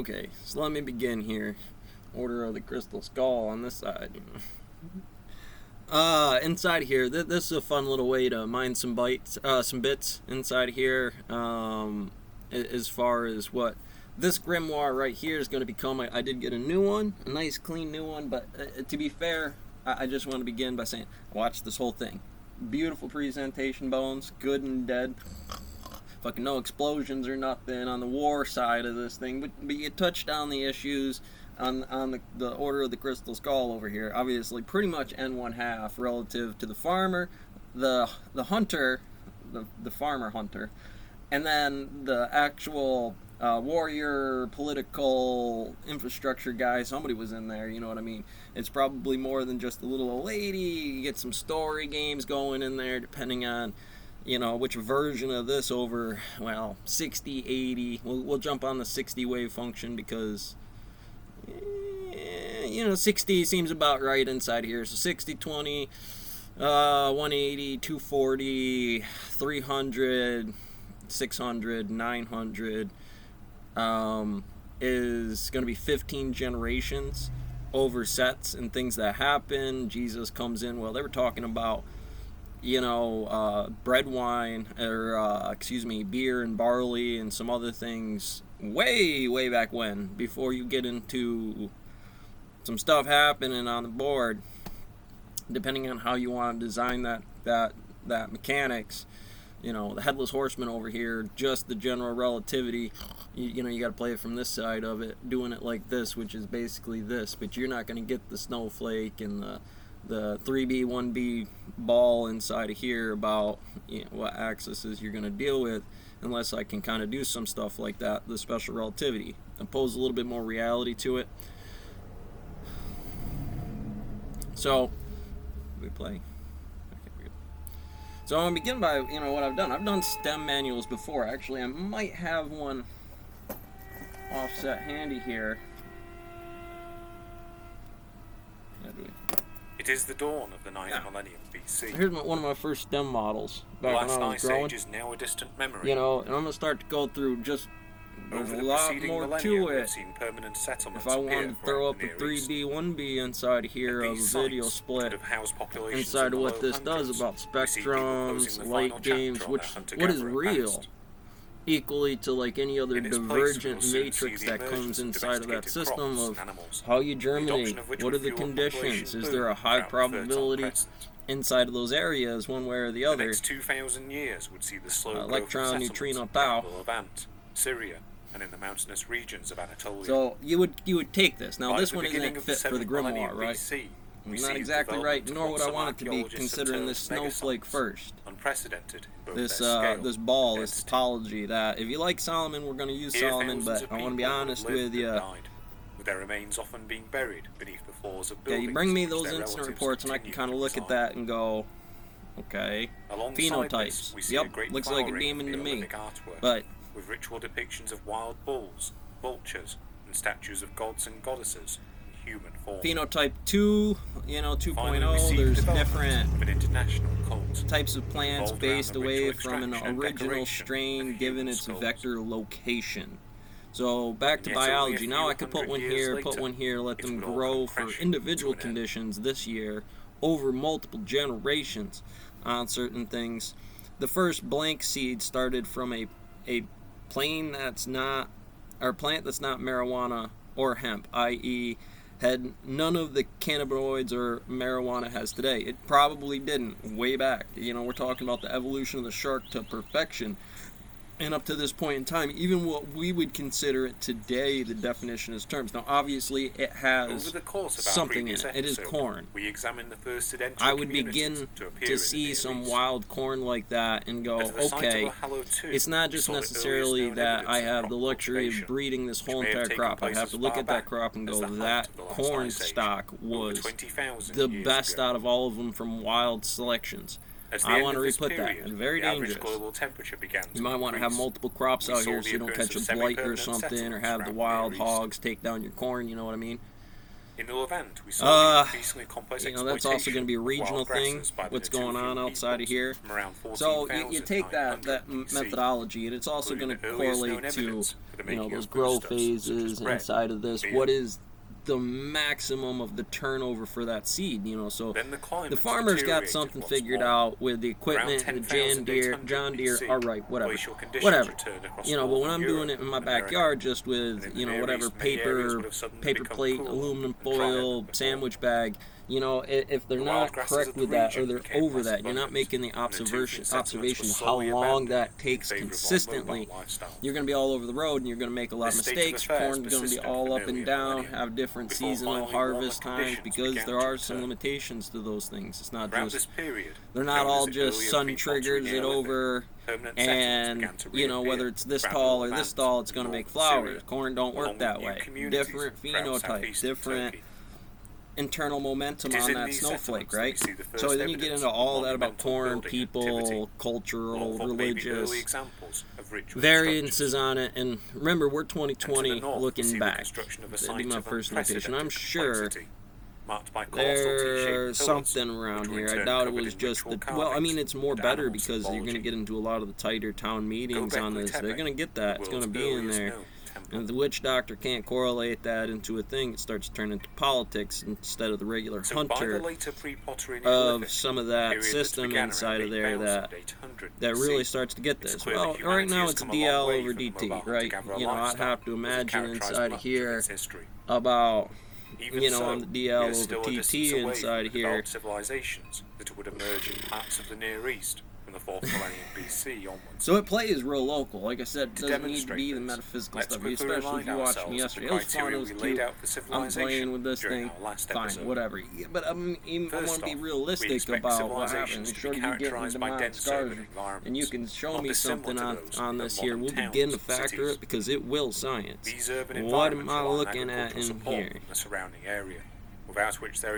Okay, so let me begin here. Order of the Crystal Skull on this side. Inside here, this is a fun little way to mine some bits inside here. As far as what this grimoire right here is going to become, I did get a new one, a nice clean new one. But to be fair, I just want to begin by saying, watch this whole thing. Beautiful presentation, Bones. Good and dead. Fucking no explosions or nothing on the war side of this thing, but you touched on the issues on the Order of the Crystal Skull over here. Obviously, pretty much N1/2 relative to the farmer, the hunter, the farmer hunter, and then the actual warrior, political infrastructure guy. Somebody was in there, you know what I mean? It's probably more than just a little old lady. You get some story games going in there, depending on which version of this over, 60, 80. We'll jump on the 60 wave function because, 60 seems about right inside here. So 60, 20, 180, 240, 300, 600, 900 is going to be 15 generations over sets and things that happen. Jesus comes in. Well, they were talking about bread wine, or beer and barley and some other things way back when, before you get into some stuff happening on the board, depending on how you want to design that mechanics. The Headless Horseman over here, just the general relativity, you got to play it from this side of it, doing it like this, which is basically this, but you're not going to get the snowflake and the 3B, 1B ball inside of here about what axes you're going to deal with, unless I can kind of do some stuff like that, the special relativity, impose a little bit more reality to it. So, we play. So I'm going to begin by, what I've done. I've done stem manuals before. Actually, I might have one offset handy here. It is the dawn of the ninth millennium BC. Here's one of my first stem models back the last when I was ice growing. age is now a distant memory. And I'm going to start to go through just there's Over a the lot preceding more millennium, to we have it. seen permanent settlements If I wanted appear to throw throughout up the a Near East. 3B, 1B inside here And of a these video sites split, could have housed populations inside in of the what low this does hundreds. about We see people spectrums, closing the light final chapter games, on what their is hunter-gatherer real, past. equally to like any other In its place, divergent we will soon matrix see the that comes emergence of inside of that domesticated system crops of and animals, how you the germinate, adoption of which what are would the fuel conditions, population is there a boom high throughout the Fertile probability Crescent. inside of those areas one way or the The other. next 2,000 years would see the slow growth of Electron, settlements neutrino, in the tau. capital of Levant, Syria, and in the mountainous regions of Anatolia. So you would take this. Now By this the one beginning isn't of the fit for the 7th millennium grimoire, right? BC, we It's see not the exactly right, development of nor what would I some want it to be archaeologists have considering this termed snowflake megasites, first. unprecedented in both This their scale this ball, and this density. topology. That if you like Solomon, we're going to use Here, Solomon, thousands but of I want to be people have honest lived with and you. died, with their remains often being buried beneath the floors of Yeah, buildings. you bring me in which those their instant relatives reports, and I can continue kind of to look at reside. that and go, okay, Alongside this, phenotypes. we see a Yep, great looks like a flowering demon of to me. Neolithic artwork, But with ritual depictions of wild bulls, vultures, and statues of gods and goddesses in human form. phenotype 2, Finally, we 2.0, see the there's development different of an international cult. types of plants Revolved around based the away ritual from an extraction and original decoration strain of given human its skulls. vector location. So back to Yet only a biology. few Now I could put hundred one years here, later, put one here, let it them would all grow come for crashing individual to an end. conditions this year over multiple generations on certain things. The first blank seed started from a plant that's not marijuana or hemp, i.e. had none of the cannabinoids or marijuana has today. It probably didn't way back. We're talking about the evolution of the shark to perfection. And up to this point in time, even what we would consider it today, the definition is terms. Now, obviously, it has Over the course of our something in previous it. It is episode, corn. We examined the first sedentary I would communities begin to appear to in the see Near some East. wild corn like that and go, At the site of okay, Ohallo II, it's not we just saw the earliest necessarily known that I evidence of have the crop luxury of cultivation, breeding this whole which may have entire taken crop. I place have as to look far at that back crop and as go, the that height of the last corn ice age, stock over was 20,000 the years best ago. out of all of them from wild selections. As the I end want to of this re-put that. period, It's very the average dangerous. global temperature began You might want to have increase. multiple crops We out saw here the so you don't appearance catch a of blight or semi-permanent something, or settlements have the around the wild Near East. hogs take down your corn, you know what I mean? In the Levant, we saw increasingly complex you know, that's also going to be a regional thing, what's going on outside of here. So you take that methodology, and it's also going to correlate to, you know, those growth phases inside of this. What is the maximum of the turnover for that seed, you know? So the farmer's got something figured out with the equipment, the John Deere, all right, whatever, you know. But when I'm doing it in my backyard, just with, you know, whatever paper plate, aluminum foil, sandwich bag, you know, if they're not correct with that, or they're over that, you're not making the observation of how long that takes consistently, you're going to be all over the road, and you're going to make a lot of mistakes. Corn's going to be all up and down, have different seasonal harvest times, because there are some limitations to those things. It's not just, they're not all just sun triggers it over, and, you know, whether it's this tall or this tall, it's going to make flowers. Corn don't work that way. Different phenotypes, different internal momentum on that snowflake, right? So then you get into all that about corn, people, cultural, religious variances on it. And remember, we're 2020 looking back. That'd be my first notation. I'm sure there's something around here. I doubt it was just the, well, I mean, it's more better because you're going to get into a lot of the tighter town meetings on this. They're going to get that. It's going to be in there. And if the witch doctor can't correlate that into a thing, it starts to turn into politics instead of the regular hunter of some of that system inside of there that really starts to get this. Well, right now it's DL over DT, right? You know, I'd have to imagine inside of here about, you know, on the DL over TT inside of here. Civilizations that would emerge in parts of the Near East. From the 4th millennium BC onwards. So it plays real local. Like I said, it doesn't need to be the metaphysical stuff, especially if you watched me yesterday. It was fun, it was cute. I'm playing with this thing. Fine, whatever. Yeah, but I want to be realistic about what happens. Sure, you get into my scars, and you can show me something on this here. We'll begin to factor it, because it will science. What am I looking at in here? The surrounding area, without which there